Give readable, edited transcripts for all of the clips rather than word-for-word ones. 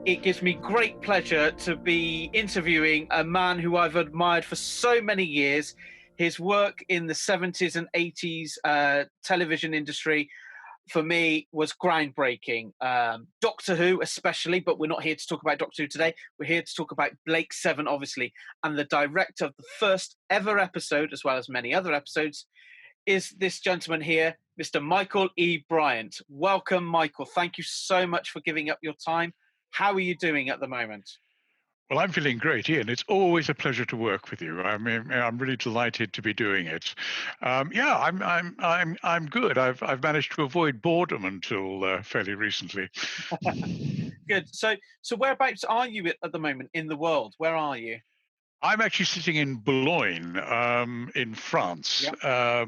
It gives me great pleasure to be interviewing a man who I've admired for so many years. His work in the 70s and 80s television industry, for me, was groundbreaking. Doctor Who, especially, but we're not here to talk about Doctor Who today. We're here to talk about Blake Seven, obviously. And the director of the first ever episode, as well as many other episodes, is this gentleman here, Mr. Michael E Briant. Welcome, Michael. Thank you so much for giving up your time. How are you doing at the moment? Well, I'm feeling great, Ian. It's always a pleasure to work with you. I mean, I'm really delighted to be doing it. Yeah, I'm good. I've managed to avoid boredom until fairly recently. Good. So whereabouts are you at the moment in the world? Where are you? I'm actually sitting in Boulogne, in France. Yeah.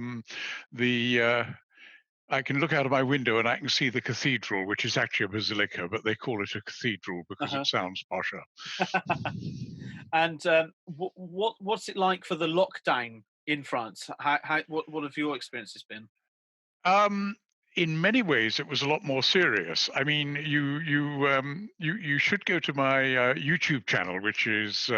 The I can look out of my window and I can see the cathedral, which is actually a basilica, but they call it a cathedral because Uh-huh. it sounds posher. And what's it like for the lockdown in France? What have your experiences been? Um, in many ways, it was a lot more serious. I mean, you should go to my YouTube channel, which is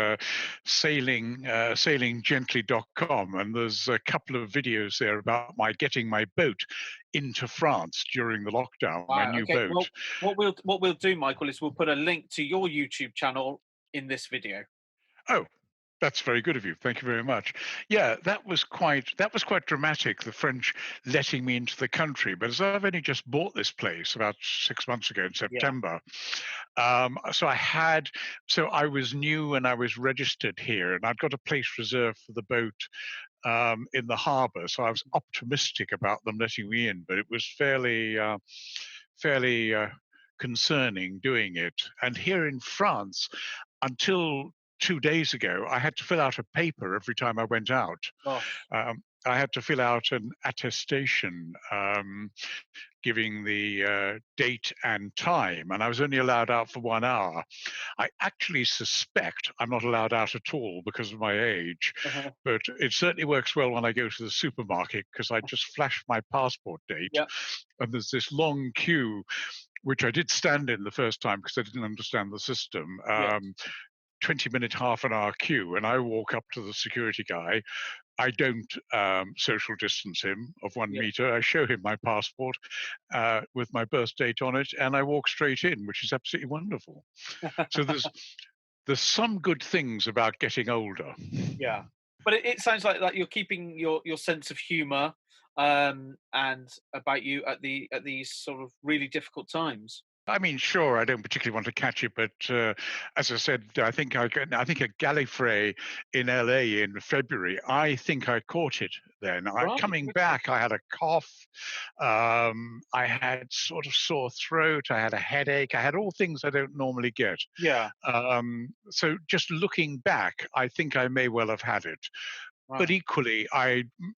sailinggently.com, and there's a couple of videos there about my getting my boat into France during the lockdown, my Wow. new Okay. boat. Well, what we'll do, Michael, is we'll put a link to your YouTube channel in this video. Oh, that's very good of you. Thank you very much. Yeah, that was quite dramatic, the French letting me into the country. But as I've only just bought this place about 6 months ago in Yeah. September, so I was new and I was registered here, and I'd got a place reserved for the boat in the harbour. So I was optimistic about them letting me in, but it was fairly concerning doing it. And here in France, until 2 days ago, I had to fill out a paper every time I went out. Gosh. I had to fill out an attestation giving the date and time, and I was only allowed out for 1 hour. I actually suspect I'm not allowed out at all because of my age, Uh-huh. but it certainly works well when I go to the supermarket because I just flash my passport date, Yeah. and there's this long queue, which I did stand in the first time because I didn't understand the system. Yeah. 20-minute, half an hour queue, and I walk up to the security guy. I don't social distance him of 1 meter. I show him my passport with my birth date on it, and I walk straight in, which is absolutely wonderful. So there's some good things about getting older. Yeah, but it sounds like you're keeping your sense of humour, and about you at these sort of really difficult times. I mean, sure, I don't particularly want to catch it, but as I said, I think a Gallifrey in LA in February. I think I caught it then. Right. Coming Okay. back, I had a cough. I had sort of sore throat. I had a headache. I had all things I don't normally get. Yeah. So just looking back, I think I may well have had it. But Right. equally,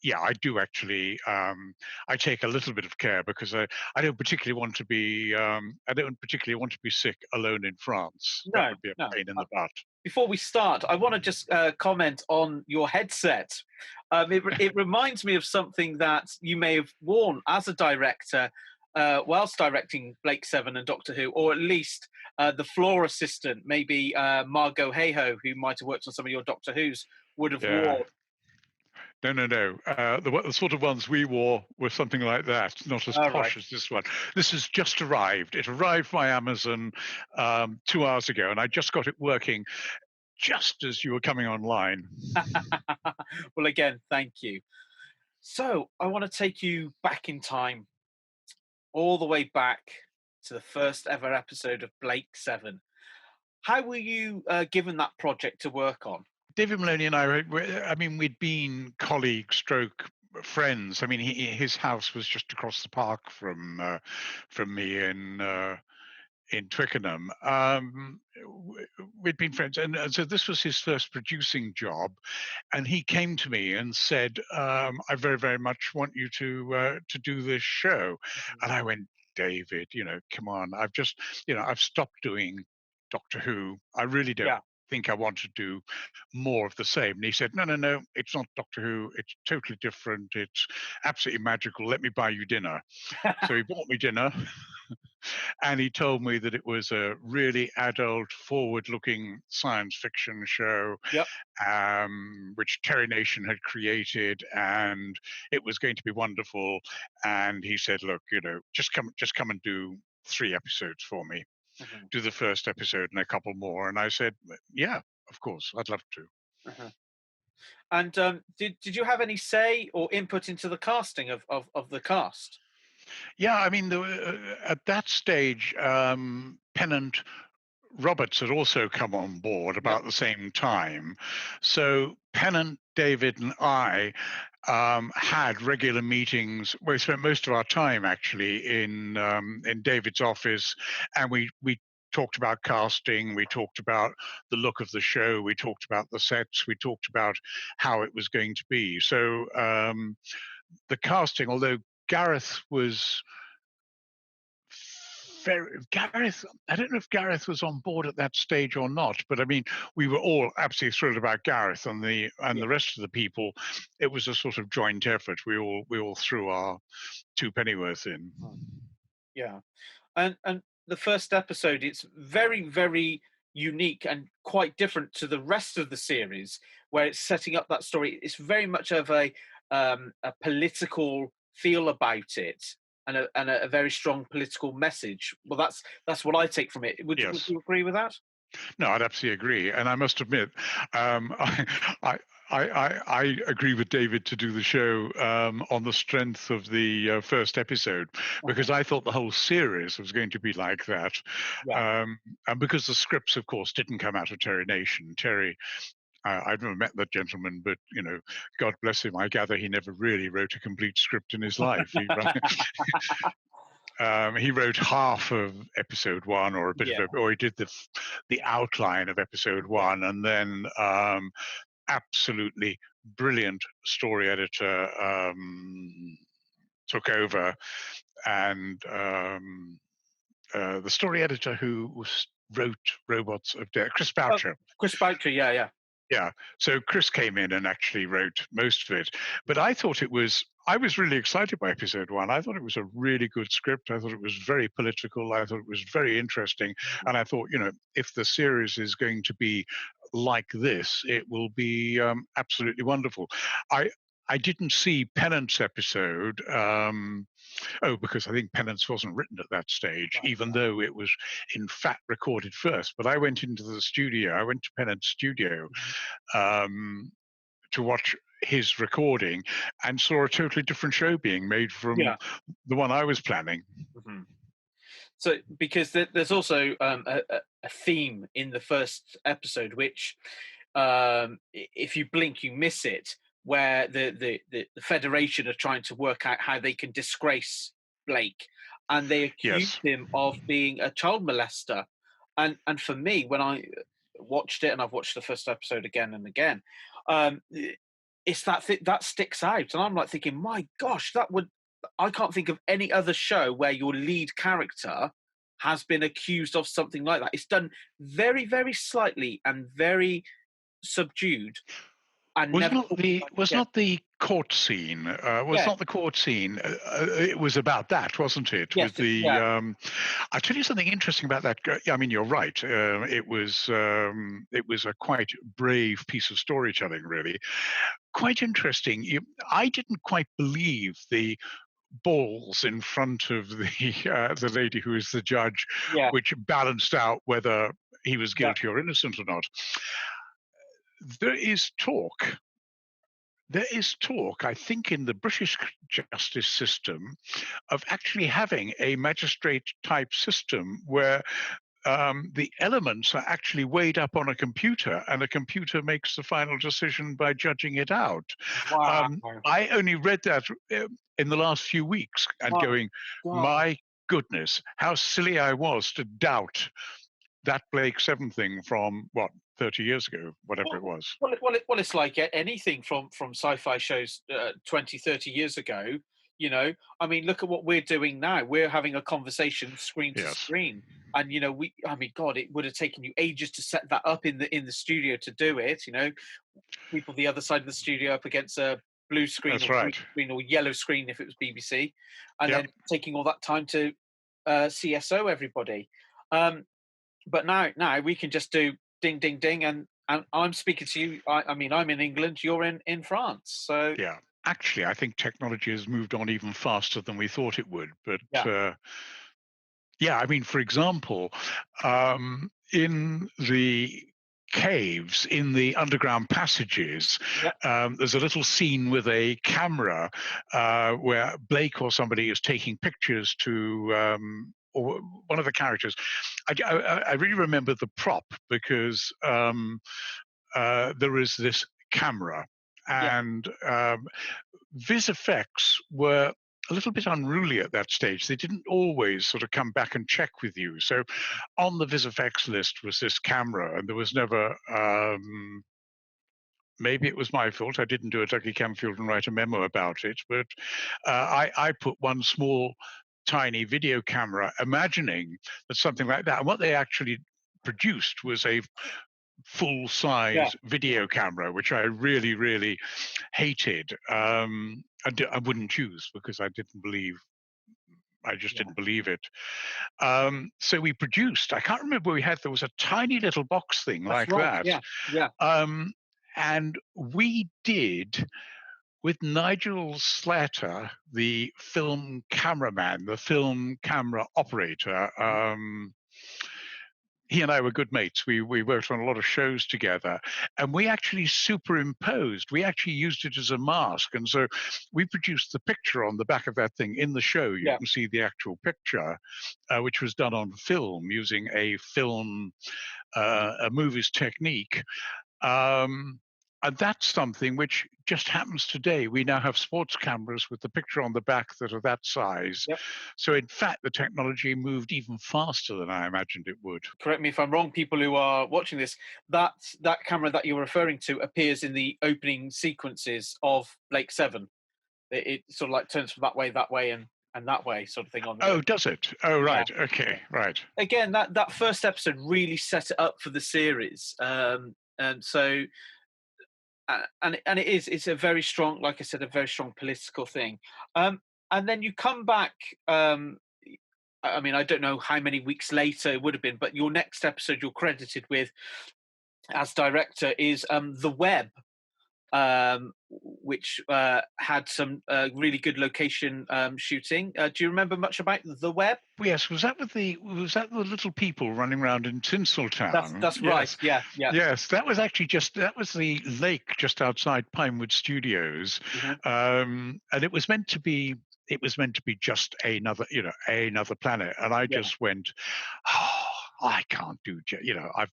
yeah, I do actually. I take a little bit of care because I don't particularly want to be. I don't particularly want to be sick alone in France. That No. would be a No. pain in the butt. Before we start, I want to just comment on your headset. It reminds me of something that you may have worn as a director whilst directing Blake Seven and Doctor Who, or at least the floor assistant, maybe Margot Hayhoe, who might have worked on some of your Doctor Who's, would have Yeah. worn. No, no, no. The sort of ones we wore were something like that, not as All right. posh as this one. This has just arrived. It arrived by Amazon 2 hours ago, and I just got it working just as you were coming online. Well, again, thank you. So I want to take you back in time, all the way back to the first ever episode of Blake Seven. How were you given that project to work on? David Maloney and I mean, we'd been colleagues, stroke friends. I mean, his house was just across the park from me in Twickenham. We'd been friends, and so this was his first producing job, and he came to me and said, "I very, very much want you to do this show," Mhm. and I went, "David, come on, I've stopped doing Doctor Who. I really don't Yeah. think I want to do more of the same. And he said, no, no, no, it's not Doctor Who. It's totally different. It's absolutely magical. Let me buy you dinner. So he bought me dinner. And he told me that it was a really adult, forward-looking science fiction show, Yep. which Terry Nation had created, and it was going to be wonderful. And he said, "Look, just come and do 3 episodes for me. Hmm. Do the first episode and a couple more." And I said, "Yeah, of course, I'd love to." Hmm. And did you have any say or input into the casting of the cast? Yeah, I mean, at that stage, Pennant Roberts had also come on board Yep. about the same time. So Pennant, David, and I had regular meetings. We spent most of our time actually in David's office, and we talked about casting. We talked about the look of the show. We talked about the sets. We talked about how it was going to be. So the casting, although Gareth was Gareth, I don't know if Gareth was on board at that stage or not, but I mean, we were all absolutely thrilled about Gareth and Yeah. the rest of the people. It was a sort of joint effort. We all threw our two pennyworth in. Mm. Yeah. And the first episode, it's very, very unique and quite different to the rest of the series, where it's setting up that story. It's very much of a political feel about it, and a very strong political message. Well, that's what I take from it. Would Yes. you agree with that? No, I'd absolutely agree. And I must admit, I, I, I agree with David to do the show on the strength of the first episode, because Uh-huh. I thought the whole series was going to be like that. Yeah. Um, and because the scripts, of course, didn't come out of Terry Nation. Terry, I've never met that gentleman, but God bless him. I gather he never really wrote a complete script in his life. He wrote half of episode one, or a bit Yeah. of it, or he did the outline of episode Yeah. one, and then absolutely brilliant story editor took over, and the story editor wrote Robots of Death, Chris Oh, Boucher. Chris Boucher. Yeah. Yeah. Yeah. So Chris came in and actually wrote most of it. But I was really excited by episode one. I thought it was a really good script. I thought it was very political. I thought it was very interesting. And I thought, if the series is going to be like this, it will be absolutely wonderful. I I didn't see Pennant's episode. Oh, because I think Penance wasn't written at that stage, Right. even though it was in fact recorded first. But I went into the studio, I went to Penance studio Mhm. um, to watch his recording, and saw a totally different show being made from Yeah. the one I was planning. Mhm. So, because there's also a theme in the first episode, which, if you blink, you miss it, where the Federation are trying to work out how they can disgrace Blake, and they accuse Yes. him of being a child molester. And for me, when I watched it, and I've watched the first episode again and again, um, it's that sticks out, and I'm like thinking, my gosh, that would I can't think of any other show where your lead character has been accused of something like that. It's done very, very slightly and very subdued, and Was never not talked the about was again. not the court scene? Was Yeah, not the court scene? It was about that, wasn't it? yes, With the yeah, I tell you something interesting about that. I mean, you're right. It was a quite brave piece of storytelling, really. Quite interesting. I didn't quite believe the balls in front of the lady who is the judge, yeah, which balanced out whether he was yeah, guilty or innocent or not. There is talk There is talk, I think, in the British justice system of actually having a magistrate type system where the elements are actually weighed up on a computer, and a computer makes the final decision by judging it out. wow, I only read that in the last few weeks and my going, God. my goodness, how silly I was to doubt that Blake 7 thing from what, 30 years ago, whatever it was. It's like anything from sci-fi shows 20, 30 years ago. I mean, look at what we're doing now. We're having a conversation screen to Yes. screen. and I mean, God, it would have taken you ages to set that up in the studio to do it. People the other side of the studio up against a blue screen That's or green right. screen or yellow screen if it was BBC, and Yep. then taking all that time to CSO everybody. Um, but now we can just do ding ding ding, and I'm speaking to you. I mean, I'm in England, you're in France, so Yeah. Actually, I think technology has moved on even faster than we thought it would. But yeah, yeah, I mean, for example, in the caves, in the underground passages, yeah, there's a little scene with a camera where Blake or somebody is taking pictures to. Or one of the characters, I really remember the prop because there is this camera, yeah, and vis effects were a little bit unruly at that stage. They didn't always sort of come back and check with you. So on the VisFX list was this camera, and there was never. Maybe it was my fault. I didn't do a Dougie Camfield and write a memo about it, but I put one small, tiny video camera, imagining that something like that. And what they actually produced was a full yeah, size video camera, which I really, really hated. I wouldn't use because I just yeah. didn't believe it. So we produced, I can't remember what we had, there was a tiny little box thing That's like right. that. Yeah, yeah, Um, and we did with Nigel Slater, the film cameraman, the film camera operator. mhm, He and I were good mates. We worked on a lot of shows together, and we actually superimposed. We actually used it as a mask, and so we produced the picture on the back of that thing in the show. You yeah. can see the actual picture, which was done on film using a movie's technique. Um, and that's something which just happens today. We now have sports cameras with the picture on the back that are that size. Yep. So, in fact, the technology moved even faster than I imagined it would. Correct me if I'm wrong, people who are watching this. That camera that you're referring to appears in the opening sequences of Blake Seven. It sort of like turns from that way, and that way, sort of thing on the. Oh, does it? Oh, Yeah. right. Okay, right. Again, that first episode really set it up for the series, and so and it's a very strong, like I said, a very strong political thing. And then you come back. I mean, I don't know how many weeks later it would have been, but your next episode you're credited with as director is The Web, which had some really good location shooting. Do you remember much about The Web? Yes, was that the little people running around in Tinseltown? That's right. Yes, Yeah, yeah. yes. That was the lake just outside Pinewood Studios, Mhm. and it was meant to be just another planet, and I Yeah, just went, oh, I can't do, I've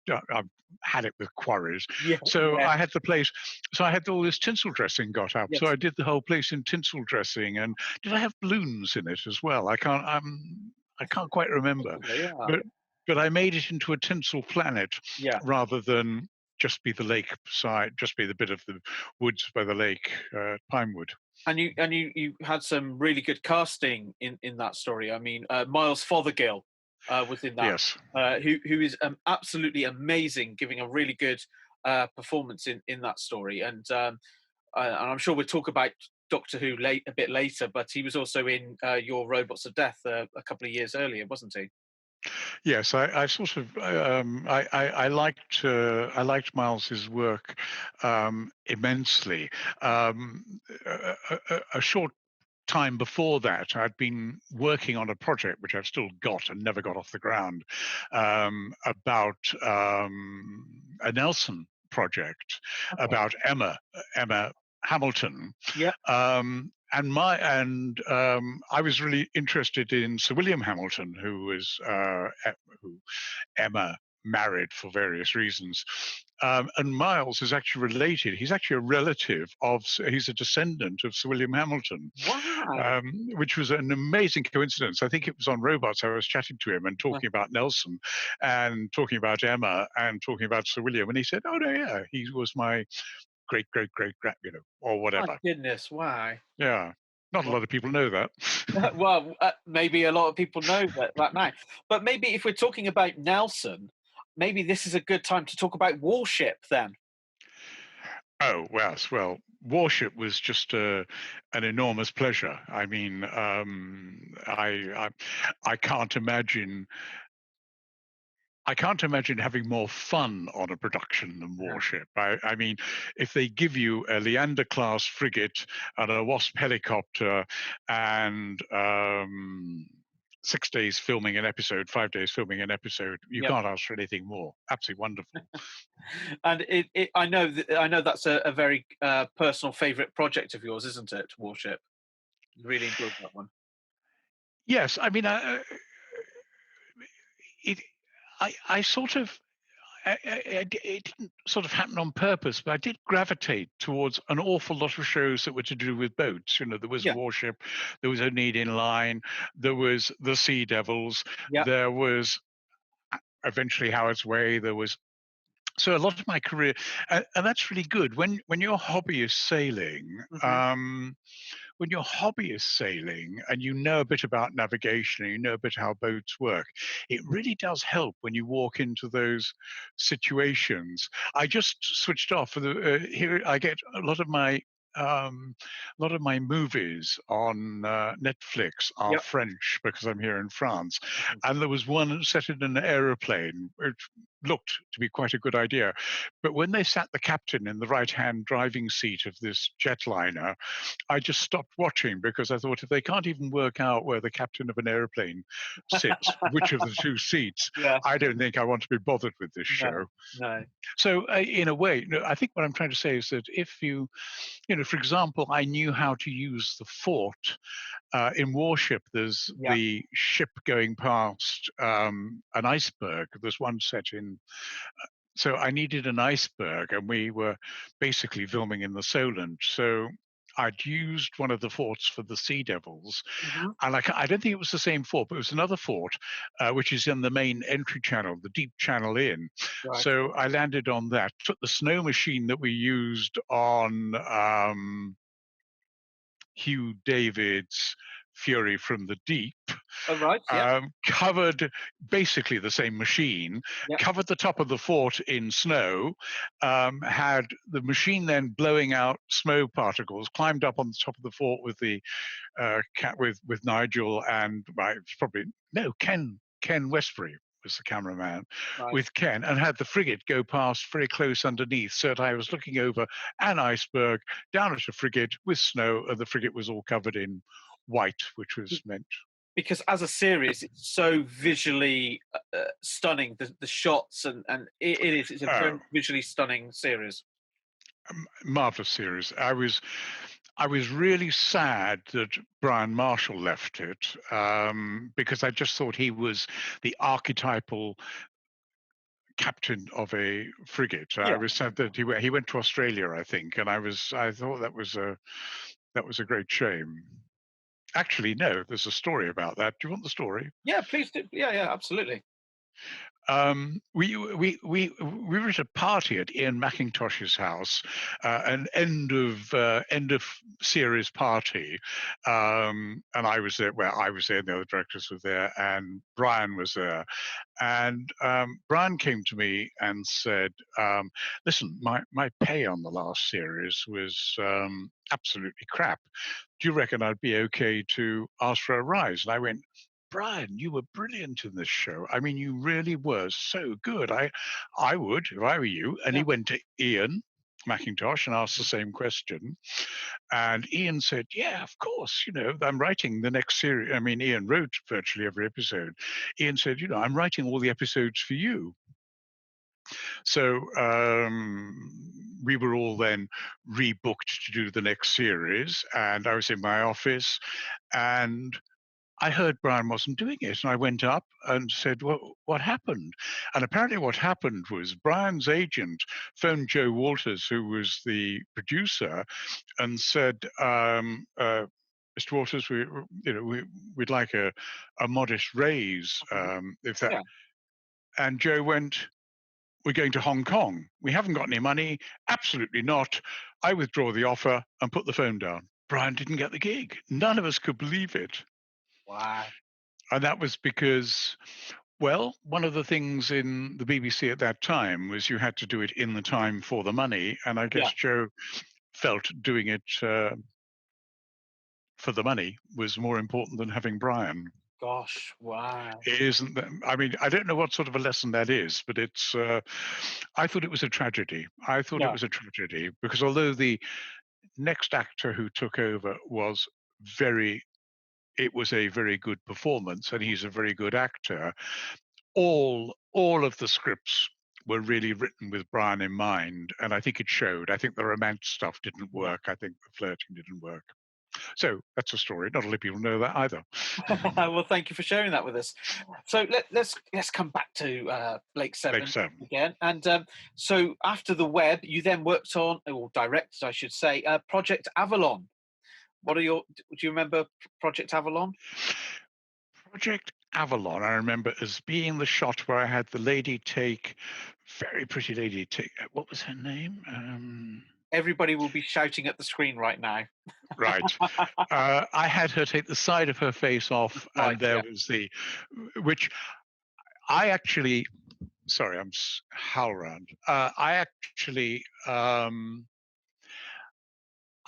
had it with quarries, yeah, so yeah, I had the place, so I had all this tinsel dressing got up, so yes. I did the whole place in tinsel dressing, and did I have balloons in it as well? I can't quite remember, Possibly, yeah, but I made it into a tinsel planet yeah. rather than just be the lake side, just be the bit of the woods by the lake, Pinewood. And you had some really good casting in that story. I mean, Miles Fothergill was in that, Yes. who is absolutely amazing, giving a really good performance in that story. And I'm sure we'll talk about Doctor Who a bit later, but he was also in Your Robots of Death a couple of years earlier, wasn't he? Yes, I sort of I liked Miles's work immensely. A short time before that, I'd been working on a project which I've still got and never got off the ground, about a Nelson project Okay. about Emma Hamilton, Yeah. I was really interested in Sir William Hamilton, who Emma married for various reasons. And Miles is actually related. He's actually a relative he's a descendant of Sir William Hamilton, Wow. which was an amazing coincidence. I think it was on Robots. I was chatting to him and Uh, talking about Nelson and talking about Emma and talking about Sir William. And he said, oh, no, yeah, he was my great, great, great, or My whatever. goodness. Wow. Yeah. Not a lot of people know that. Well, maybe a lot of people know that now. But maybe if we're talking about Nelson, maybe this is a good time to talk about Warship then. Oh, yes. Well, Warship was just an enormous pleasure. I mean, I can't imagine. I can't imagine having more fun on a production than Yeah. Warship. I mean, if they give you a Leander class frigate and a Wasp helicopter and 6 days filming an episode, 5 days filming an episode, you Yep. can't ask for anything more. Absolutely wonderful. And I know that's a very personal favourite project of yours, isn't it? Warship. Really enjoyed that one. Yes, I mean, it. I sort of it didn't sort of happen on purpose, but I did gravitate towards an awful lot of shows that were to do with boats. You know, there was Yeah. Warship, there was A Need in Line, there was The Sea Devils, Yeah. there was eventually Howard's Way, there was so a lot of my career, and that's really good when your hobby is sailing. Hmm. When your hobby is sailing and you know a bit about navigation and you know a bit how boats work, it really does help when you walk into those situations. I just switched off for the here. I get a lot of my movies on Netflix are Yep. French because I'm here in France, Mhm. and there was one set in an aeroplane, which looked to be quite a good idea. But when they sat the captain in the right-hand driving seat of this jetliner, I just stopped watching because I thought if they can't even work out where the captain of an airplane sits, which of the two seats, Yeah. I don't think I want to be bothered with this No. show. No. So, in a way, no, I think what I'm trying to say is that if for example, I knew how to use the fort in Warship. There's Yeah. the ship going past an iceberg. There's one set in so I needed an iceberg, and we were basically filming in the Solent. So I'd used one of the forts for the Sea Devils, Hmm. and I don't think it was the same fort, but it was another fort, which is in the main entry channel, the deep channel in. Right. So I landed on that, took the snow machine that we used on Hugh David's Fury from the Deep, Oh, right. Yeah. covered basically the same machine, Yeah. covered the top of the fort in snow, had the machine then blowing out smoke particles, climbed up on the top of the fort with the cat with Nigel and well, it's probably no Ken Westbury was the cameraman Right. with Ken and had the frigate go past very close underneath so that I was looking over an iceberg down at a frigate with snow and the frigate was all covered in white, which was meant Because as a series, it's so visually stunning. The shots and it is. It's a oh very visually stunning series. marvelous series. I was really sad that Brian Marshall left it because I just thought he was the archetypal captain of a frigate. I Yeah. was sad that he went to Australia, I think, and I thought that was a great shame. Actually, no, there's a story about that. Do you want the story? Yeah. Please do. Yeah. Yeah. Absolutely. We were at a party at Ian McIntosh's house, an end of series party, and I was there. Well, I was there, and the other directors were there, and Brian was there. And Brian came to me and said, "Listen, my pay on the last series was absolutely crap. Do you reckon I'd be okay to ask for a rise?" And I went, Brian, you were brilliant in this show. I mean, you really were so good. I would if I were you. And he Yeah. went to Ian McIntosh and asked the same question. And Ian said, "Yeah, of course. I'm writing the next series." I mean, Ian wrote virtually every episode. Ian said, "I'm writing all the episodes for you." So we were all then rebooked to do the next series. And I was in my office and I heard Brian wasn't doing it, and I went up and said, "Well, what happened?" And apparently, what happened was Brian's agent phoned Joe Walters, who was the producer, and said, "Mr. Walters, we'd like a modest raise, Mhm. if that." Yeah. And Joe went, "We're going to Hong Kong. We haven't got any money. Absolutely not. I withdraw the offer," and put the phone down. Brian didn't get the gig. None of us could believe it. Wow. And that was because, well, one of the things in the BBC at that time was you had to do it in the time for the money. And I Yeah. guess Joe felt doing it for the money was more important than having Brian. Gosh. Wow. It isn't that, I mean, I don't know what sort of a lesson that is, but I thought it was a tragedy. I thought it Yeah. was a tragedy because although the next actor who took over was very, it was a very good performance and he's a very good actor, all of the scripts were really written with Brian in mind, and I think it showed. I think the romance stuff didn't Yeah. work. I think the flirting didn't work. So that's a story. Not a lot of people know that either. Well, thank you for sharing that with us. So let's come back to Blake Like Seven so. again. And so after the web, you then worked on, or directed, I should say, Project Avalon. What are your? Do you remember Project Avalon? Project Avalon, I remember as being the shot where I had the lady take, very pretty lady take, what was her name? Everybody will be shouting at the screen right now. Right. I had her take the side of her face off, Right. and there Yeah. was the, which I actually, sorry, I'm Howrand. I actually,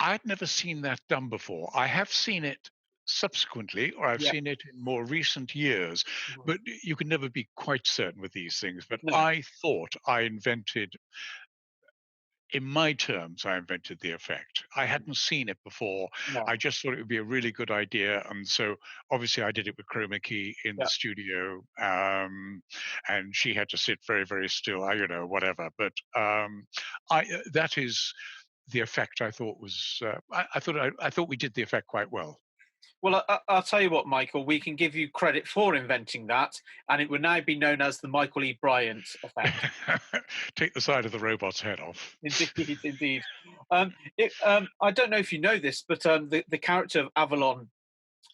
I'd never seen that done before. I have seen it subsequently, or I've Yeah. seen it in more recent years, Mhm. but you can never be quite certain with these things. But No. I thought I invented, in my terms, I invented the effect. I hadn't seen it before. No. I just thought it would be a really good idea. And so obviously I did it with chroma key in the Yeah. studio. And she had to sit very, very still, whatever. But that is the effect I thought was, I thought we did the effect quite well. Well, I'll tell you what, Michael. We can give you credit for inventing that, and it would now be known as the Michael E Briant effect. Take the side of the robot's head off. Indeed, indeed. I don't know if you know this, but the character of Avalon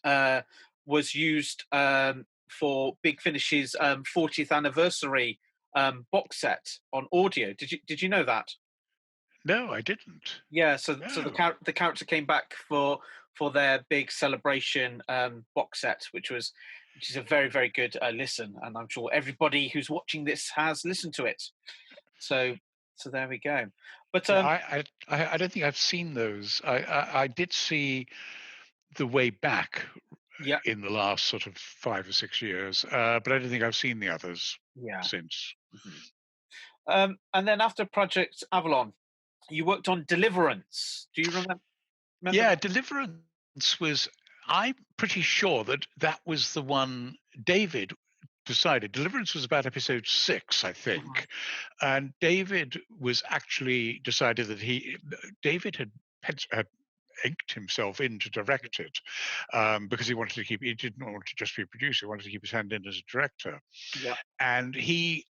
uh, was used for Big Finish's 40th anniversary box set on audio. Did you know that? No, I didn't. Yeah. So No. the character came back for their big celebration box set, which is a very very good listen, and I'm sure everybody who's watching this has listened to it. So so there we go. But Yeah, I don't think I've seen those. I did see The Way Back yeah. in the last sort of 5 or 6 years, but I don't think I've seen the others Yeah. since. Mhm. And then after Project Avalon, you worked on Deliverance. Do you remember Yeah, that? Deliverance was, I'm pretty sure that that was the one David decided. Deliverance was about episode 6, I Mhm. think, and David was actually decided that David had inked himself in to direct it, because he didn't want to just be a producer, he wanted to keep his hand in as a director. Yeah. And he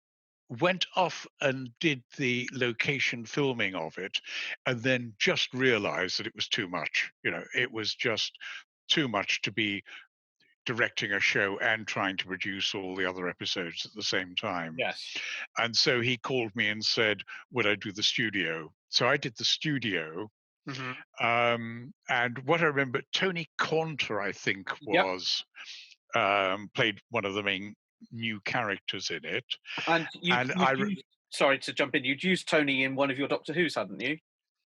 went off and did the location filming of it, and then just realized that it was too much. It was just too much to be directing a show and trying to produce all the other episodes at the same time. Yes. And so he called me and said, would I do the studio? So I did the studio. Hmm. And what I remember, Tony Conter, I think, Yep. played one of the main new characters in it. And And you'd used, sorry to jump in. You'd used Tony in one of your Doctor Who's, hadn't you?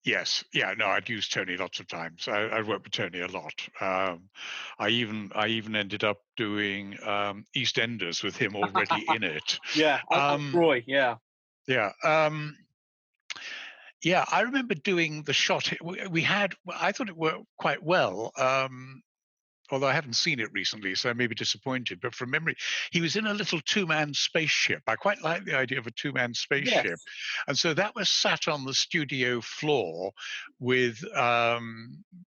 yes, yeah, no, I'd used Tony lots of times. I worked with Tony a lot. I even ended up doing EastEnders with him already in it. Yeah. And Um, Roy. Yeah. yeah, yeah, I remember doing the shot. We had, I thought it worked quite well. Although I haven't seen it recently, so I may be disappointed. But from memory, he was in a little two-man spaceship. I quite like the idea of a two-man spaceship, Yes. and so that was sat on the studio floor with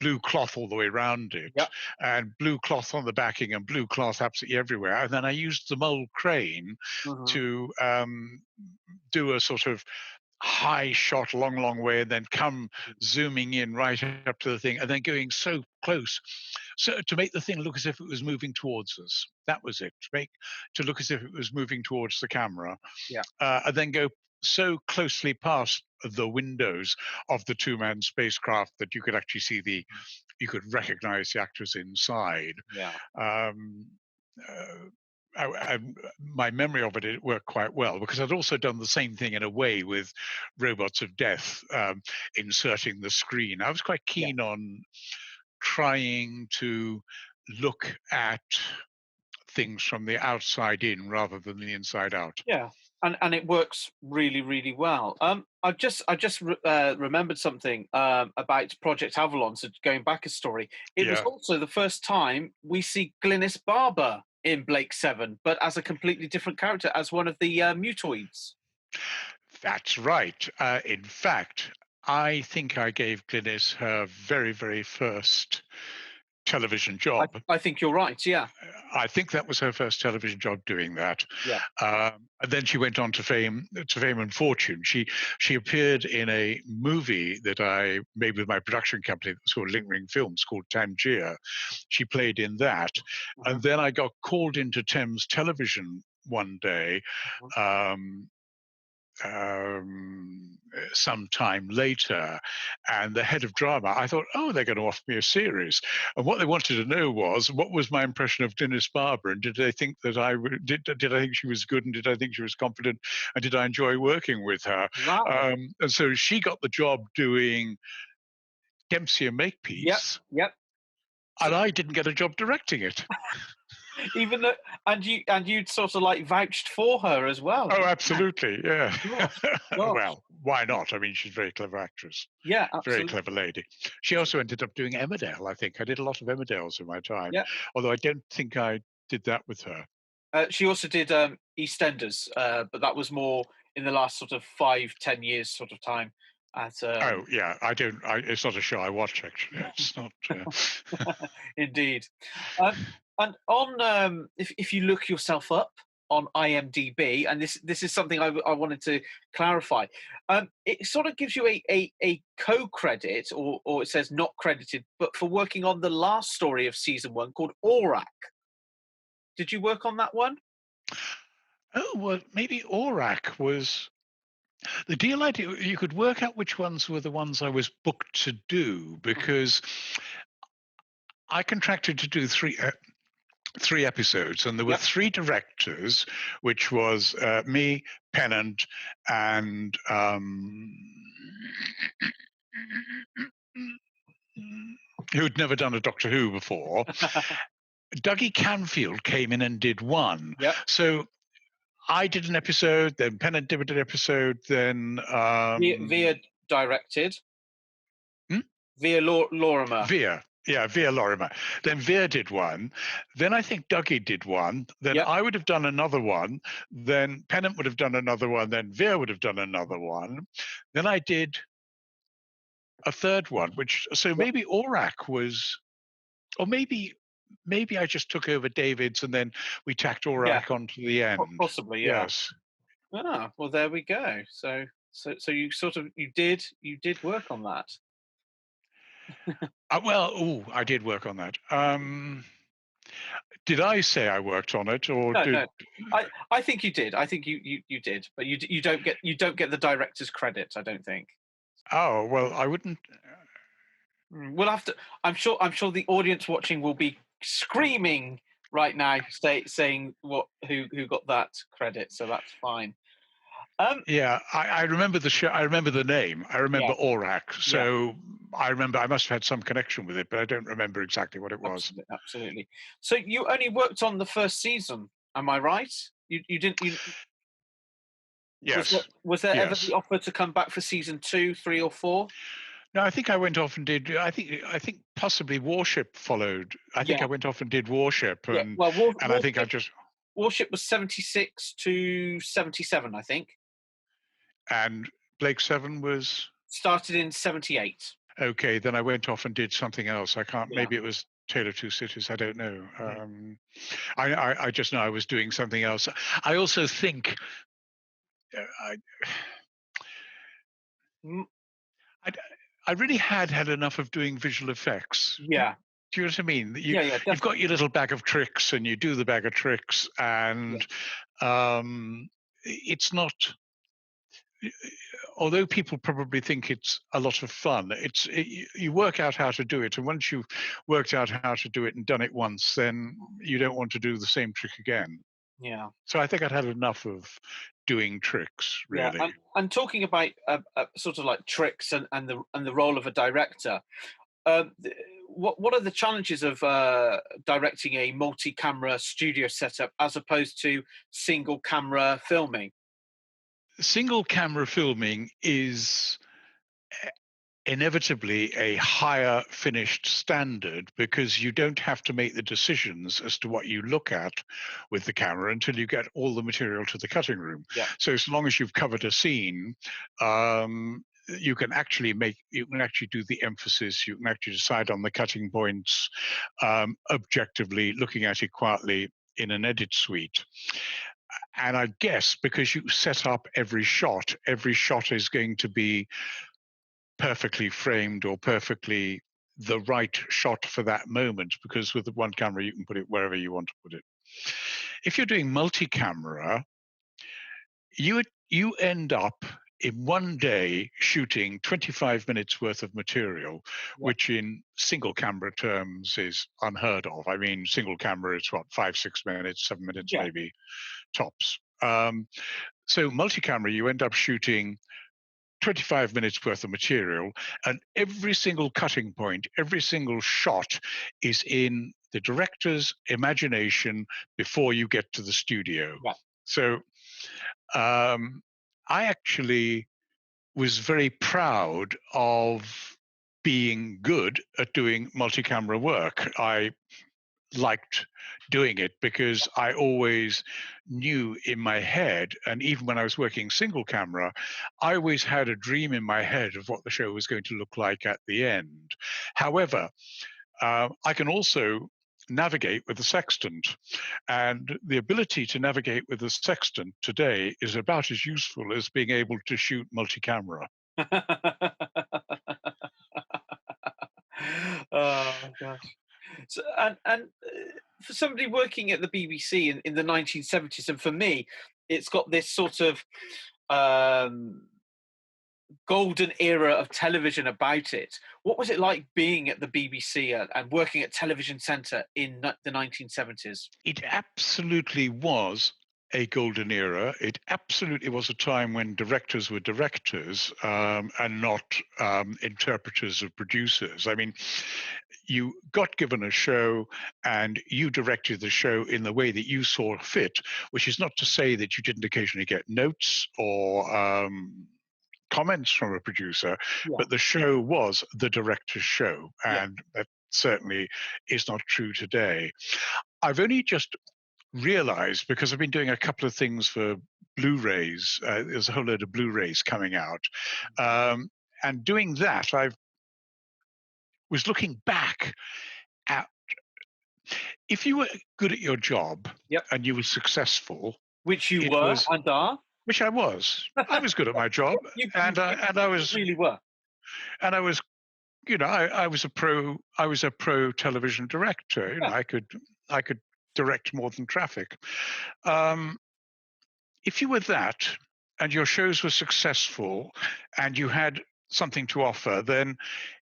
blue cloth all the way around it, Yep. and blue cloth on the backing, and blue cloth absolutely everywhere. And then I used the mole crane Hmm. to do a sort of high shot long, long way and then come zooming in right up to the thing and then going so close, so to make the thing look as if it was moving towards us. That was it, to look as if it was moving towards the camera, Yeah. and then go so closely past the windows of the two-man spacecraft that you could actually see you could recognize the actors inside. Yeah. Um, uh, my memory of it, it worked quite well because I'd also done the same thing in a way with Robots of Death, inserting the screen. I was quite Yeah. keen on trying to look at things from the outside in rather than the inside out. Yeah, and it works really, really well. Remembered something about Project Avalon. So going back a story, it was Yeah, also the first time we see Glynis Barber in Blake Seven, but as a completely different character, as one of the mutoids. that's right. In fact, I think I gave Glynis her very, very first television job. I think you're right. Yeah, I think that was her first television job doing that. yeah. And then she went on to fame and fortune. She appeared in a movie that I made with my production company that was called Lingering Films, called Tangier. She played in that, Uh-huh, and then I got called into Thames Television one day. uh-huh. Um, some time later, and the head of drama, I thought, oh, they're going to offer me a series. And what they wanted to know was what was my impression of Dennis Barber, and did they think that did I think she was good, and did I think she was confident, and did I enjoy working with her? Wow. And so she got the job doing Dempsey and Yep, Makepeace, yep. So and I didn't get a job directing it. even though, and you'd sort of like vouched for her as well. Oh, absolutely, yeah. Gosh, gosh. Well, why not? I mean, she's a very clever actress. Yeah, Very absolutely. clever lady. She also ended up doing Emmerdale, I think. I did a lot of Emmerdales in my time, Yeah. although I don't think I did that with her. She also did EastEnders, but that was more in the last sort of 5, 10 years sort of time. At Oh, yeah, I don't. It's not a show I watch, actually. It's not. indeed, and on if you look yourself up on IMDb, and this is something I wanted to clarify. It sort of gives you a co-credit, or it says not credited, but for working on the last story of season one called Aurak. Did you work on that one? Oh, well, maybe Aurak was the deal. I do. You could work out which ones were the ones I was booked to do because I contracted to do three episodes, and there were Yep. three directors, which was me, Pennant, and who'd never done a Doctor Who before. Dougie Canfield came in and did one. Yep. So I did an episode, then Pennant did an episode, then Via directed. hmm? Via Lorimer. Veer. Yeah, Veer Lorimer. Then Veer did one. Then I think Dougie did one. Then Yep. I would have done another one. Then Pennant would have done another one. Then Veer would have done another one. Then I did a third one, which so Yep. maybe Aurak was, or maybe I just took over David's and then we tacked Yeah. Aurak onto the end. Possibly. Yeah. Yes. Ah, well, there we go. So you sort of you did work on that. Well, oh, I did work on that. Did I say I worked on it, or No, did? no. I think you did. I think you did, but you don't get the director's credit. I don't think. Oh well, I wouldn't. We'll have to. I'm sure the audience watching will be screaming right now, saying who got that credit. So that's fine. Um. Yeah, I remember the show. I remember the name. I remember Yeah. Aurak. Yeah. So I remember I must have had some connection with it, but I don't remember exactly what it was. Absolutely. Absolutely. So you only worked on the first season. Am I right? You didn't. Yes, Was there ever yes. the offer to come back for season 2, 3, or 4? No, I think I went off and did. I think possibly Warship followed. I think I Yeah. went off and did Warship, Yeah. and Well, and I think I just Warship was 76 to 77, I think. and Blake Seven was Started in 78. okay. Then I went off and did something else. I can't. Yeah. Maybe it was Tale of Two Cities. I don't know. Mhm. I just know I was doing something else. I also think I, Mm. I I really had enough of doing visual effects. Yeah. Do you know what I mean? Yeah. Yeah. You've got Definitely. your little bag of tricks, and you do the bag of tricks, Yeah. and it's not. although people probably think it's a lot of fun, you work out how to do it, and once you've worked out how to do it and done it once, then you don't want to do the same trick again. Yeah. So I think I'd had enough of doing tricks, Yeah, really. and talking about sort of like tricks and the role of a director, th- what are the challenges of directing a multi-camera studio setup as opposed to single camera filming? Single camera filming is inevitably a higher finished standard because you don't have to make the decisions as to what you look at with the camera until you get all the material to the cutting room. Yeah, So as long as you've covered a scene, you can actually do the emphasis, you can actually decide on the cutting points objectively, looking at it quietly in an edit suite. And I guess because you set up every shot is going to be perfectly framed or perfectly the right shot for that moment, because with the one camera you can put it wherever you want to put it. If you're doing multi-camera, you end up in one day shooting 25 minutes worth of material, yeah, which in single camera terms is unheard of. I mean, single camera is what, 5-6 minutes, 7 minutes yeah. maybe tops. So multi-camera, you end up shooting 25 minutes worth of material, and every single cutting point, every single shot is in the director's imagination before you get to the studio. Yeah. So um, I actually was very proud of being good at doing multi-camera work. I liked doing it because I always knew in my head, and even when I was working single camera, I always had a dream in my head of what the show was going to look like at the end. However, I can also navigate with the sextant, and the ability to navigate with the sextant today is about as useful as being able to shoot multi-camera. Oh gosh. So, for somebody working at the BBC in the 1970s, and for me, it's got this sort of um, golden era of television about it. What was it like being at the BBC and working at Television Centre in the 1970s? It absolutely was a golden era. It absolutely was a time when directors were directors and not interpreters of producers. I mean, you got given a show and you directed the show in the way that you saw fit, which is not to say that you didn't occasionally get notes or comments from a producer, Yeah, but the show was the director's show. yeah. And that certainly is not true today. I've only just realized, because I've been doing a couple of things for Blu-rays. There's a whole load of Blu-rays coming out, um, and doing that, I was looking back at, if you were good at your job Yep. and you were successful, Which you it were was, and are. which I was. I was good at my job, You and I was, really were. and I was, I was a pro. I was a pro television director. Yeah. I could direct more than traffic. Um, if you were that and your shows were successful and you had something to offer, then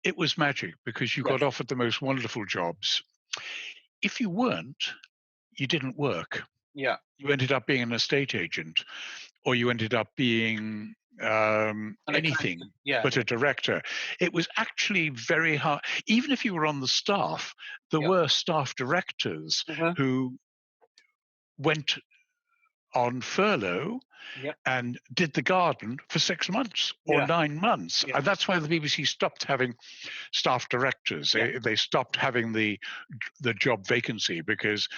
it was magic because you got Yes. offered the most wonderful jobs. If you weren't, you didn't work. Yeah. You ended up being an estate agent, or you ended up being An anything accountant. Yeah. but a director. It was actually very hard. Even if you were on the staff, there Yeah. were staff directors Uh-huh. who went on furlough Yeah. and did the garden for 6 months or Yeah. 9 months. Yeah. And that's why the BBC stopped having staff directors. Yeah. They stopped having the job vacancy because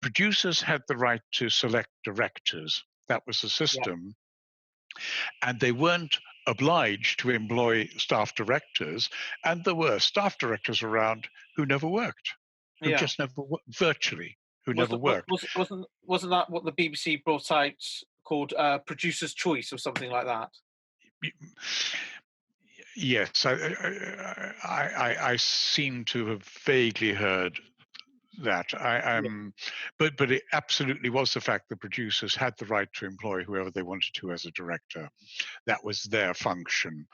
producers had the right to select directors. That was the Yeah. system. And they weren't obliged to employ staff directors. And there were staff directors around who never worked, who Yeah. just never, virtually, who Was never it, worked. wasn't that what the BBC brought out called Producer's Choice or something like that? Yes, I seem to have vaguely heard that. Yeah. But it absolutely was the fact the producers had the right to employ whoever they wanted to as a director. That was their function.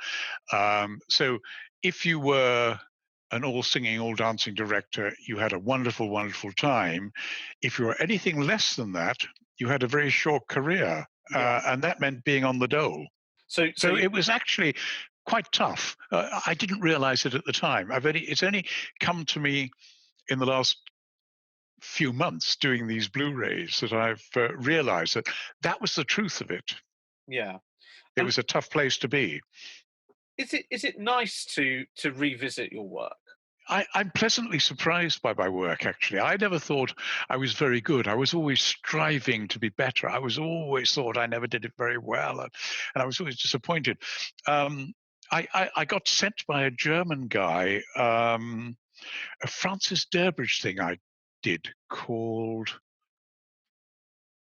So if you were an all singing, all dancing director, you had a wonderful, wonderful time. If you were anything less than that, you had a very short career, Yeah. and that meant being on the dole. So So you, it was actually quite tough. I didn't realize it at the time. It's only come to me in the last few months doing these Blu-rays that I've realized that that was the truth of it. yeah. It And was a tough place to be. is it nice to revisit your work? I'm pleasantly surprised by my work, actually. I never thought I was very good. I was always striving to be better. I was always thought I never did it very well, and I was always disappointed. Um, I got sent by a German guy a Francis Durbridge thing I did called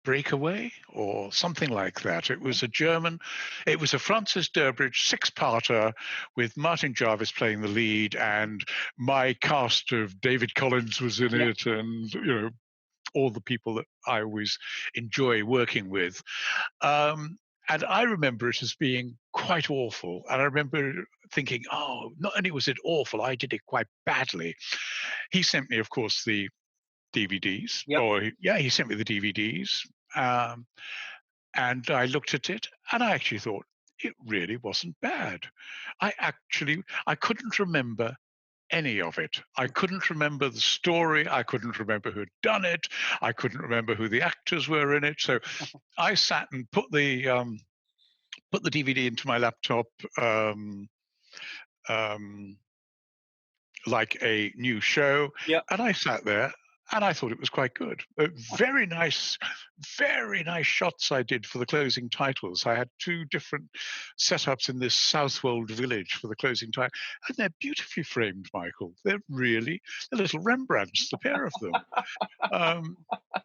Breakaway or something like that. It Okay. was a German, it was a Francis Durbridge six-parter with Martin Jarvis playing the lead, and my cast of David Collins was in Yeah. it, and all the people that I always enjoy working with. And I remember it as being quite awful. And I remember thinking, oh, not only was it awful, I did it quite badly. He sent me, of course, the DVDs, Yep. or yeah, he sent me the DVDs. Um, and I looked at it and I actually thought it really wasn't bad. I couldn't remember any of it. I couldn't remember the story. I couldn't remember who had done it. I couldn't remember who the actors were in it. So I sat and put the DVD into my laptop, um, um, like a new show, Yep. and I sat there and I thought it was quite good. Very nice shots I did for the closing titles. I had two different setups in this Southwold village for the closing title, and they're beautifully framed, Michael. They're little Rembrandts, the pair of them. Um,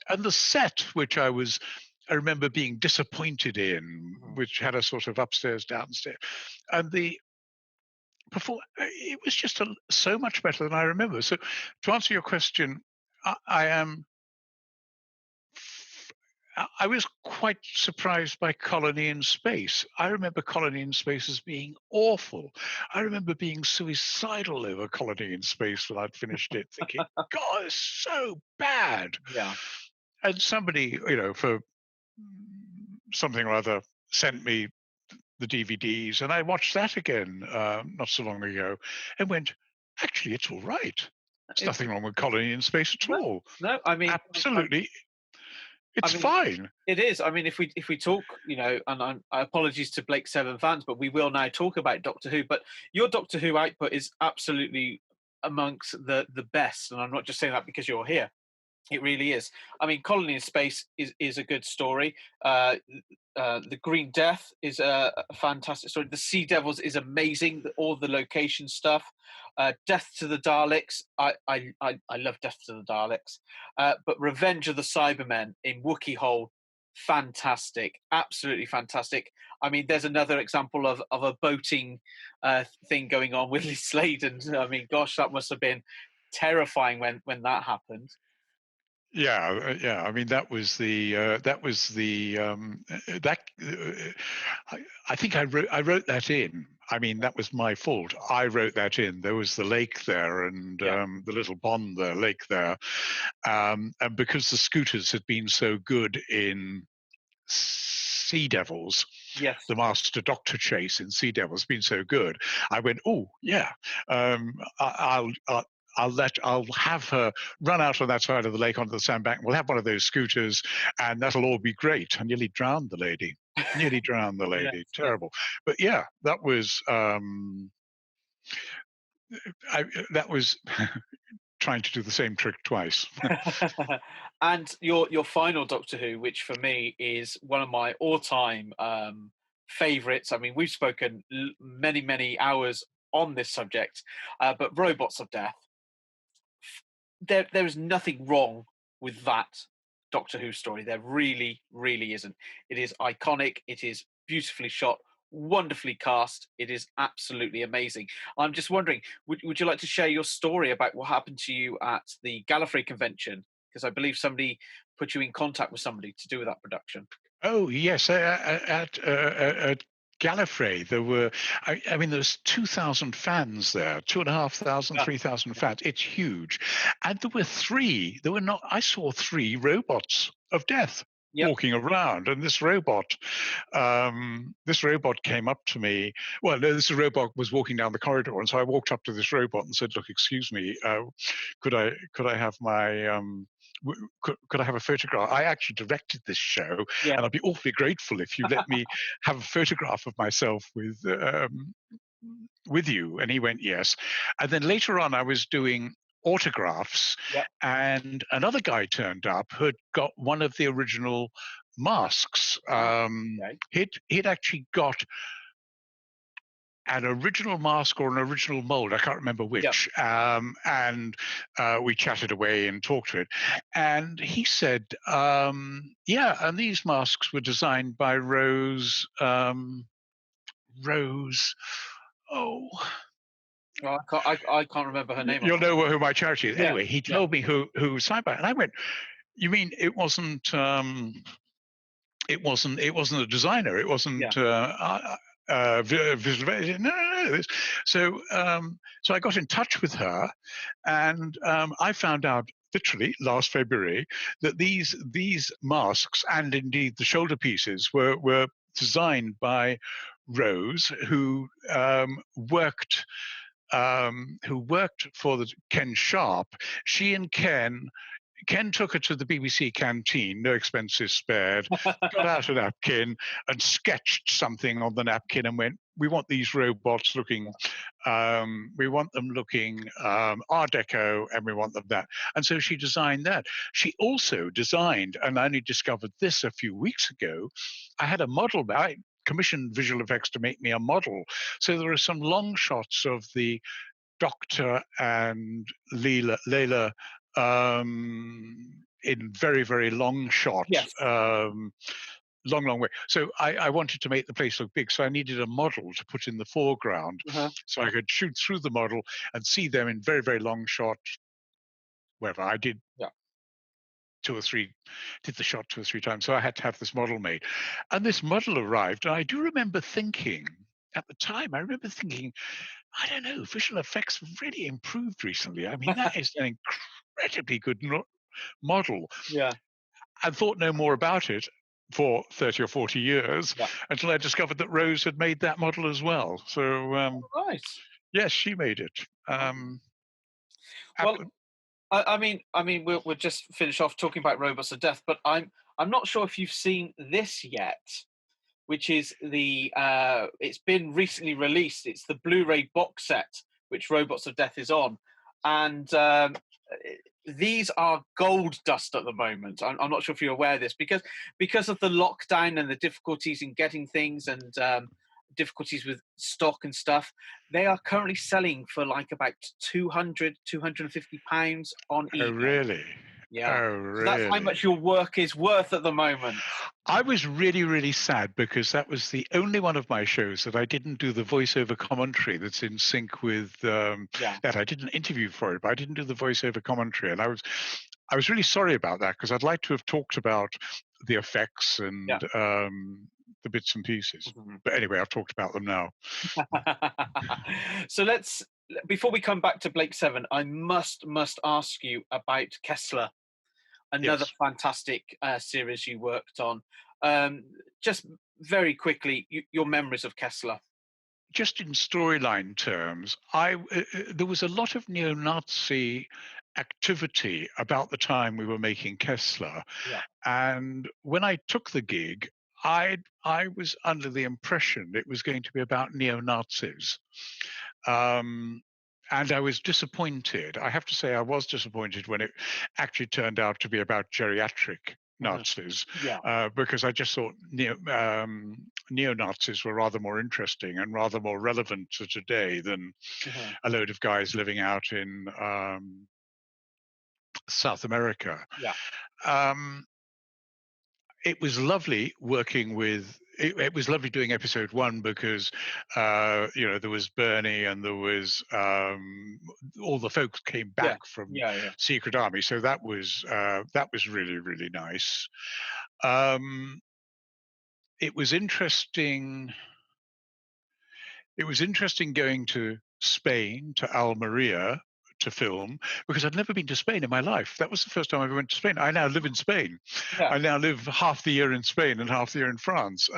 and the set, I remember being disappointed in, Mhm. which had a sort of upstairs, downstairs, and the before it was just so much better than I remember. So, to answer your question, I am. I was quite surprised by Colony in Space. I remember Colony in Space as being awful. I remember being suicidal over Colony in Space when I'd finished it, thinking, God, it's so bad. Yeah. And somebody, for something or other, sent me the DVDs, and I watched that again not so long ago, and went, actually, it's all right. There's It's nothing wrong with Colony in Space at no, all. no. I mean, Absolutely, I it's mean, fine. it is. I mean, if we talk, and apologies to Blake Seven fans, but we will now talk about Doctor Who. But your Doctor Who output is absolutely amongst the best, and I'm not just saying that because you're here. It really is. I mean, Colony in Space is a good story. The Green Death is a fantastic story. The Sea Devils is amazing. All the location stuff. Death to the Daleks. I love Death to the Daleks. But Revenge of the Cybermen in Wookiee Hole, fantastic. Absolutely fantastic. I mean, there's another example of a boating thing going on with Lee Sladen. I mean, gosh, that must have been terrifying when that happened. Yeah, yeah. I mean, that was the that I think I wrote that in. I mean, that was my fault. I wrote that in. There was the lake there and Yeah. the little pond there, lake there, and because the scooters had been so good in Sea Devils, Yes. the Master Doctor chase in Sea Devils been so good. I went, oh yeah, I'll have her run out on that side of the lake onto the sandbank. We'll have one of those scooters, and that'll all be great. I nearly drowned the lady. Nearly drowned the Yes. lady. Yes. Terrible. But yeah, I, that was trying to do the same trick twice. And your final Doctor Who, which for me is one of my all-time favorites. I mean, we've spoken many hours on this subject, but Robots of Death. There is nothing wrong with that Doctor Who story. There really isn't. It is iconic. It is beautifully shot. wonderfully cast. It is absolutely amazing. I'm just wondering, would you like to share your story about what happened to you at the Gallifrey convention? Because I believe somebody put you in contact with somebody to do with that production. Oh yes, at Gallifrey there were. I mean, there's 2,000 fans there, 2,500, Yeah, 3,000 yeah, fans. It's huge, and there were three. There were not. I saw three robots of death yep, walking around, and this robot came up to me. Well, no, this robot was walking down the corridor, and so I walked up to this robot and said, "Look, excuse me, could I have my could I have a photograph? I actually directed this show, yeah. and I'd be awfully grateful if you let me have a photograph of myself with you." And he went, yes. And then later on, I was doing autographs, Yep. and another guy turned up who had got one of the original masks. Ah, okay. He'd actually got an original mask or an original mold. I can't remember Yep. which. And we chatted away and talked to it. And he said, yeah, and these masks were designed by Rose. Oh, Well, I can't remember her name. you'll know who my charity is. Yeah, Anyway, he yeah, told me who signed by, and I went, "You mean it wasn't a designer. It yeah. wasn't visual. No, no, no. So I got in touch with her, and I found out literally last February that these masks and indeed the shoulder pieces were designed by Rose, who worked for the Ken Sharp. She and Ken took her to the BBC canteen, no expenses spared, got out a napkin and sketched something on the napkin and went, "We want these robots looking, we want them looking Art Deco, and we want them that." And so she designed that. She also designed, and I only discovered this a few weeks ago, I had a model. I commissioned visual effects to make me a model. So there are some long shots of the Doctor and Layla in very, very long shot, Yes. long, long way. So I wanted to make the place look big. So I needed a model to put in the foreground Uh-huh. so I could shoot through the model and see them in very, very long shot. Wherever I did Yeah. did the shot 2 or 3 times. So I had to have this model made. And this model arrived. And I do remember thinking, at the time, I remember thinking, I don't know, visual effects have really improved recently. I mean, that is an incredibly good model. Yeah. I thought no more about it for 30 or 40 years Yeah. until I discovered that Rose had made that model as well. So, Right. yes, she made it. Well, Ab- I mean, we'll just finish off talking about Robots of Death, but I'm not sure if you've seen this yet, which is it's been recently released. It's the Blu-ray box set which Robots of Death is on, and these are gold dust at the moment. I'm not sure if you're aware of this because of the lockdown and the difficulties in getting things and difficulties with stock and stuff. They are currently selling for like about 200, 250 pounds on oh, eBay. really? Yeah. Oh, So that's how really? much your work is worth at the moment. I was really, really sad because that was the only one of my shows that I didn't do the voiceover commentary that's in sync with Yeah. that. I did an interview for it, but I didn't do the voiceover commentary, and I was really sorry about that because I'd like to have talked about the effects Yeah. and the bits and pieces. Mhm. But anyway, I've talked about them now. So before we come back to Blake Seven, I must ask you about Kessler, another Yes. fantastic series you worked on. Just very quickly, your memories of Kessler. Just in storyline terms, there was a lot of neo-Nazi activity about the time we were making Kessler, Yeah. and when I took the gig, I was under the impression it was going to be about neo-Nazis. Um, and I was disappointed. I have to say, I was disappointed when it actually turned out to be about geriatric Mhm. Nazis, Yeah. because I just thought neo Nazis were rather more interesting and rather more relevant to today than Mhm. a load of guys living out in South America. Yeah. Um, it was lovely working with it was lovely doing episode 1 because there was Bernie and there was all the folks came Yeah, back from yeah. Secret Army, so that was really, really nice. It was interesting. It was interesting going to Spain, to Almeria, to film, because I'd never been to Spain in my life. That was the first time I ever went to Spain. I now live in Spain. Yeah. I now live half the year in Spain and half the year in France.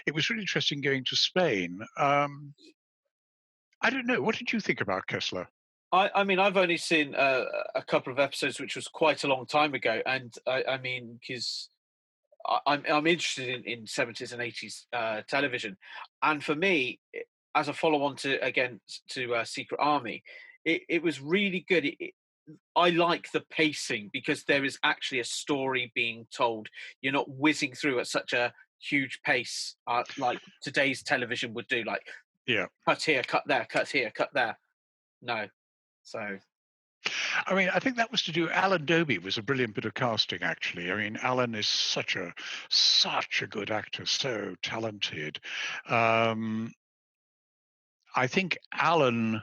It was really interesting going to Spain. I don't know. What did you think about Kessler? I mean, I've only seen a couple of episodes, which was quite a long time ago, and I mean, because I'm interested in 70s and 80s television, and for me, as a follow-on to Secret Army, it was really good. I like the pacing because there is actually a story being told. You're not whizzing through at such a huge pace like today's television would do. Like, Yeah. cut here, cut there, cut here, cut there. No, so I mean, I think that was to do. Alan Doby was a brilliant bit of casting, actually. I mean, Alan is such a good actor, so talented. I think Alan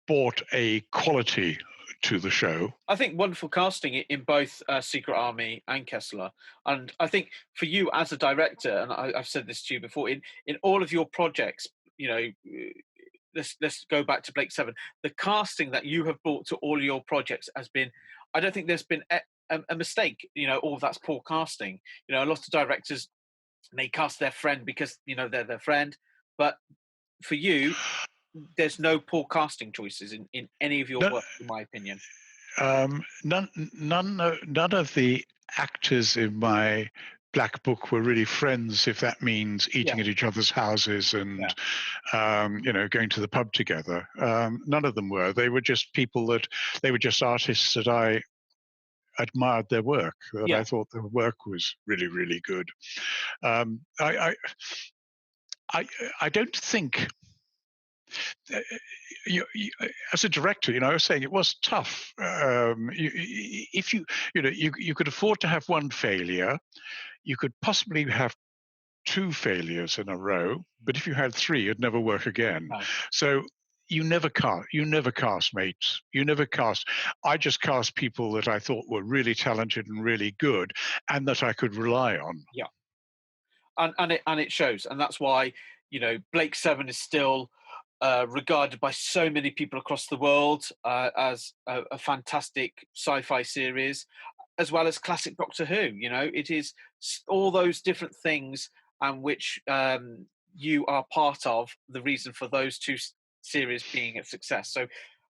brought a quality to the show. I think wonderful casting in both Secret Army and Kessler. And I think for you as a director, and I've said this to you before, in all of your projects, let's go back to Blake Seven. The casting that you have brought to all your projects has been, I don't think there's been a mistake. All of that's poor casting. A lot of directors, they cast their friend because they're their friend, but for you, there's no poor casting choices in any of your work, in my opinion. None of the actors in my Black Book were really friends, if that means eating at each other's houses and going to the pub together. None of them were. They were just they were just artists that I admired their work, that I thought their work was really, really good. I don't think as a director, I was saying it was tough. If you could afford to have one failure, you could possibly have 2 failures in a row, but if you had 3, it'd never work again. No. So you never cast mates. You never cast. I just cast people that I thought were really talented and really good, and that I could rely on. Yeah, and it shows, and that's why Blake Seven is still regarded by so many people across the world as a fantastic sci-fi series, as well as classic Doctor Who. It is all those different things, and which you are part of the reason for those 2 series being a success. So,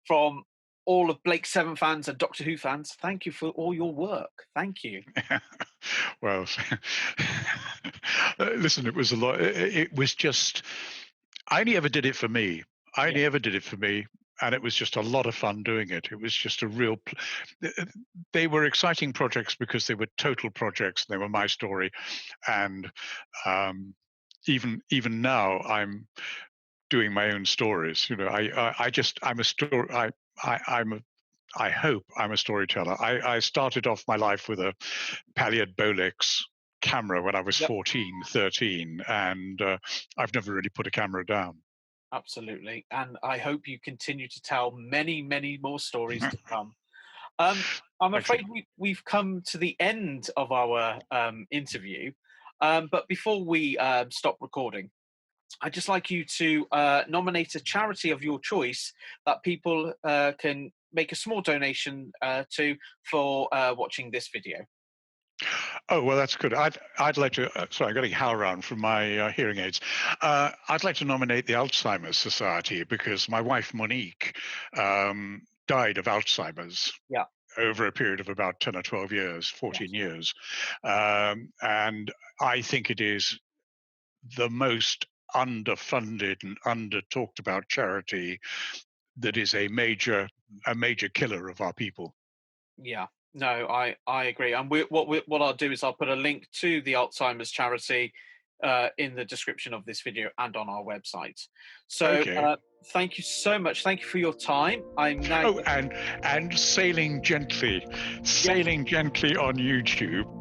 from all of Blake Seven fans and Doctor Who fans, thank you for all your work. Thank you. Well, listen, it was a lot. It was just, I only ever did it for me. And it was just a lot of fun doing it. It was just a real. They were exciting projects because they were total projects. They were my story, and even now I'm doing my own stories. I'm a story. I hope I'm a storyteller. I started off my life with a Palliard Bolex camera when I was 14, 13, and I've never really put a camera down. Absolutely. And I hope you continue to tell many, many more stories to come. I'm afraid we've come to the end of our interview. But before we stop recording, I'd just like you to nominate a charity of your choice that people can make a small donation to for watching this video. Oh, well, that's good. I'd like to. Sorry, I'm getting howl around from my hearing aids. I'd like to nominate the Alzheimer's Society because my wife Monique died of Alzheimer's. Yeah. Over a period of about 10 or 12 years, 14 years, and I think it is the most underfunded and under-talked about charity that is a major killer of our people. Yeah. No, I agree. And what I'll do is I'll put a link to the Alzheimer's charity in the description of this video and on our website. So okay. Thank you so much. Thank you for your time. I'm now. Oh, and Sailing Gently on YouTube.